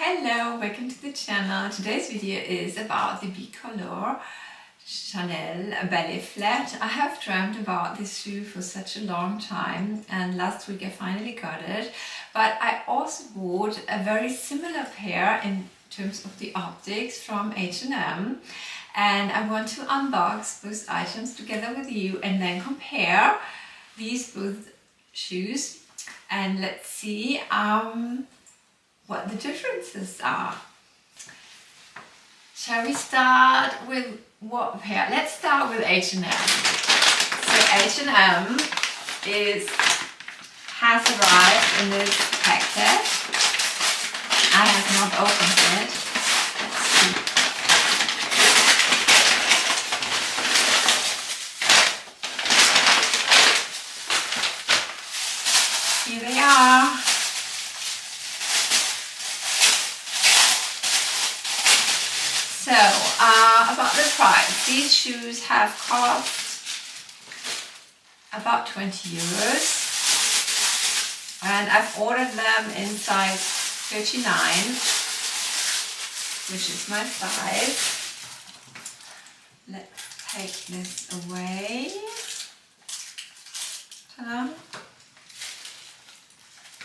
Hello, welcome to the channel. Today's video is about the bicolor Chanel ballet flat. I have dreamt about this shoe for such a long time and last week I finally got it. But I also bought a very similar pair in terms of the optics from H&M, and I want to unbox both items together with you and then compare these both shoes and let's see what the differences are. Shall we start with what pair? Let's start with H&M. So H&M has arrived in this package. I have not opened it. Let's see. Here they are. So, about the price, these shoes have cost about 20 euros and I've ordered them in size 39, which is my size. Let's take this away. Ta-da.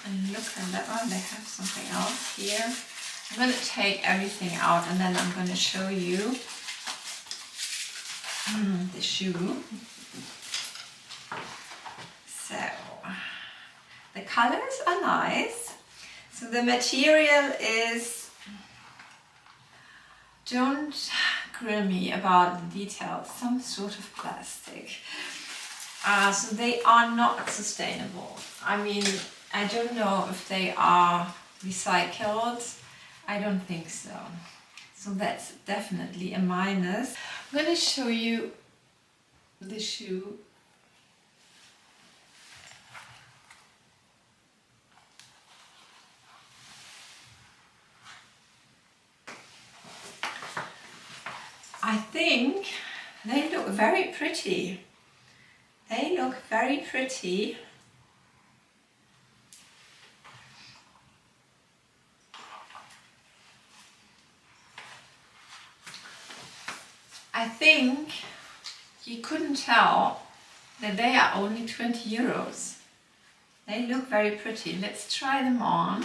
And look at that one, they have something else here. I'm going to take everything out and then I'm going to show you the shoe. So, the colors are nice. So the material is, don't grill me about the details, some sort of plastic. So they are not sustainable. I mean, I don't know if they are recycled. I don't think so. So that's definitely a minus. I'm going to show you the shoe. I think they look very pretty. They look very pretty. I think you couldn't tell that they are only 20 euros. They look very pretty. Let's try them on.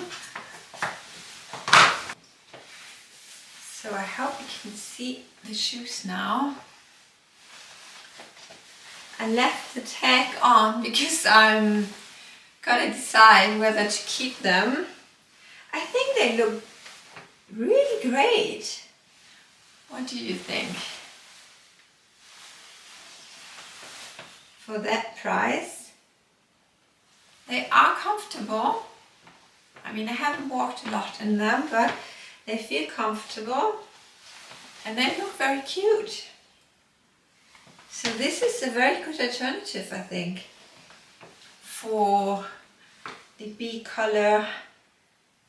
So I hope you can see the shoes now. I left the tag on because I'm gonna decide whether to keep them. I think they look really great. What do you think? For that price, they are comfortable. I mean, I haven't walked a lot in them, but they feel comfortable and they look very cute. So this is a very good alternative, I think, for the bicolor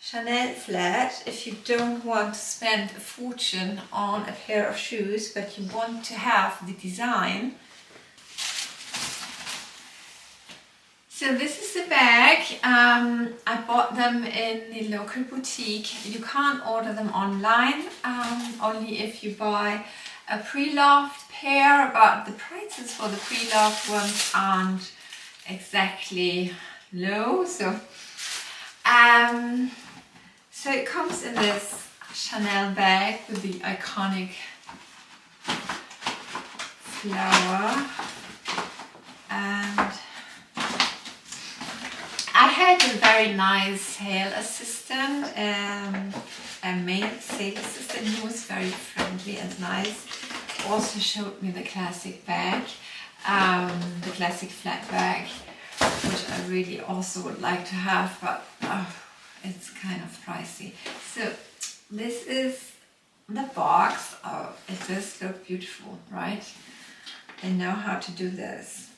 Chanel flat. If you don't want to spend a fortune on a pair of shoes, but you want to have the design. So this is the bag. I bought them in the local boutique. You can't order them online, only if you buy a pre-loved pair, but the prices for the pre-loved ones aren't exactly low. So it comes in this Chanel bag with the iconic flower, and I had a very nice sales assistant, a male sales assistant. He was very friendly and nice. Also showed me the classic bag, the classic flat bag, which I really also would like to have, but it's kind of pricey. So this is the box. Oh, it does look beautiful, right? They know how to do this.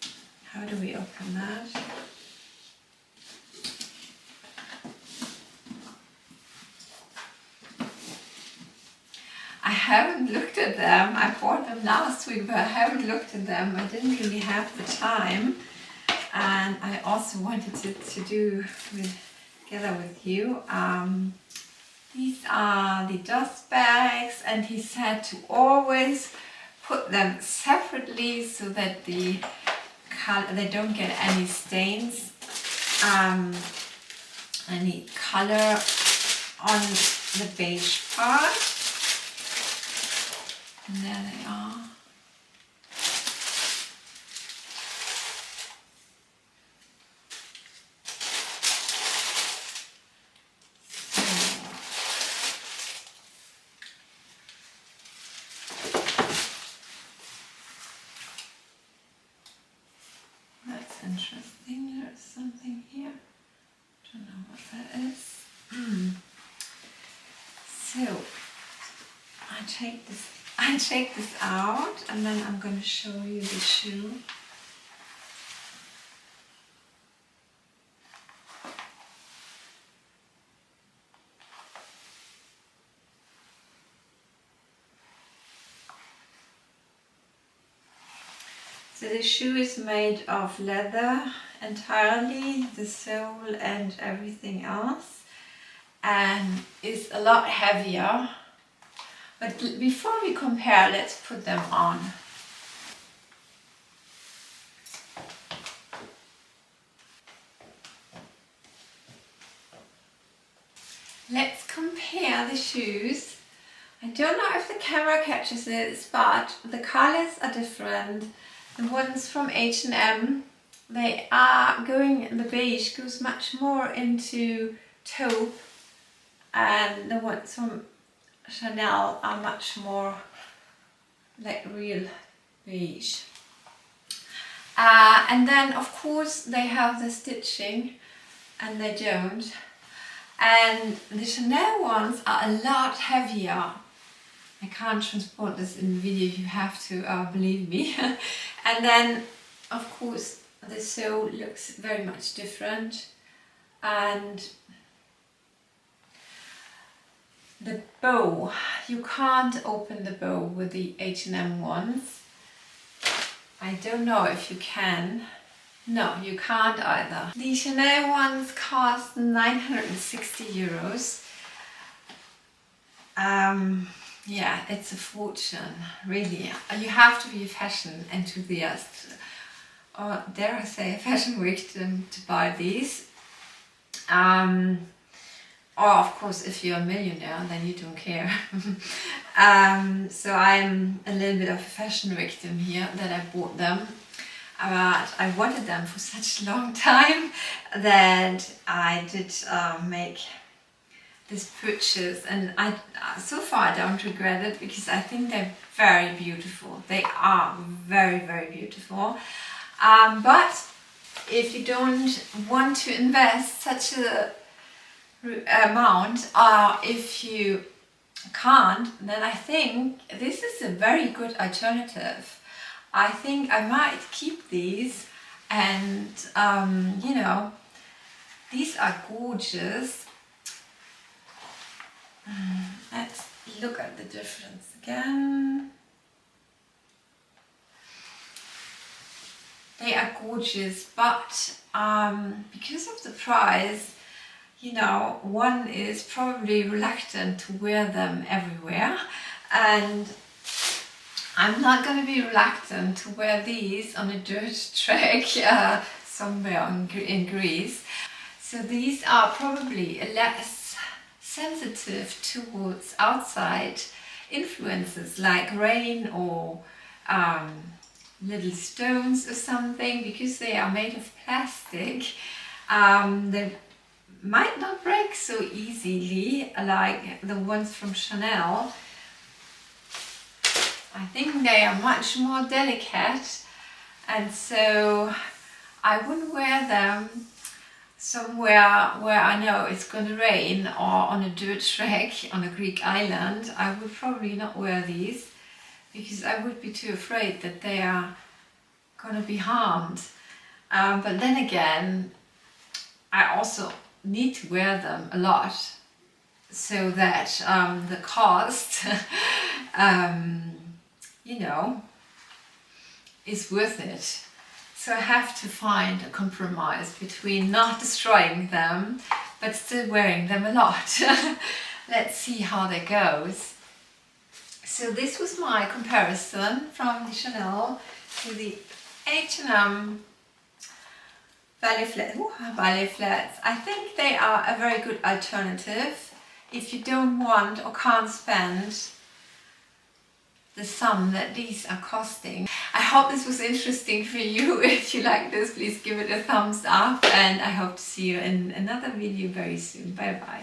How do we open that? I haven't looked at them. I bought them last week, but I haven't looked at them. I didn't really have the time. And I also wanted to do together with you. These are the dust bags, and he said to always put them separately so that they don't get any stains, any color on the beige part. And there they are. That's interesting. There's something here. Don't know what that is. So I take this out, and then I'm going to show you the shoe. So the shoe is made of leather entirely, the sole and everything else, and is a lot heavier. But before we compare, let's put them on. Let's compare the shoes. I don't know if the camera catches this, but the colors are different. The ones from H&M, they are going, the beige goes much more into taupe, and the ones from Chanel are much more like real beige. And then of course they have the stitching, and they don't. And the Chanel ones are a lot heavier. I can't transport this in the video, you have to believe me. And then of course the sole looks very much different, and the bow, you can't open the bow with the H&M ones. I don't know if you can. No, you can't either. The Chanel ones cost 960 euros. Yeah, it's a fortune, really. You have to be a fashion enthusiast, or dare I say a fashion victim, to buy these. Or of course, if you're a millionaire, then you don't care. So I'm a little bit of a fashion victim here, that I bought them. But I wanted them for such a long time that I did make this purchase, and so far I don't regret it, because I think they're very beautiful. They are very, very beautiful. But if you don't want to invest such a amount, or if you can't, then I think this is a very good alternative. I think I might keep these, and you know, these are gorgeous. Let's look at the difference again. They are gorgeous, but because of the price, you know, one is probably reluctant to wear them everywhere, and I'm not going to be reluctant to wear these on a dirt track somewhere in Greece. So these are probably less sensitive towards outside influences like rain or little stones or something, because they are made of plastic. They might not break so easily like the ones from Chanel. I think they are much more delicate, and so I wouldn't wear them somewhere where I know it's going to rain, or on a dirt track on a Greek island. I would probably not wear these, because I would be too afraid that they are going to be harmed. But then again, I also need to wear them a lot, so that the cost you know, is worth it. So I have to find a compromise between not destroying them but still wearing them a lot. let's see how that goes. So this was my comparison from the Chanel to the H&M ballet flats. I think they are a very good alternative if you don't want or can't spend the sum that these are costing. I hope this was interesting for you. If you like this, please give it a thumbs up, and I hope to see you in another video very soon. Bye bye.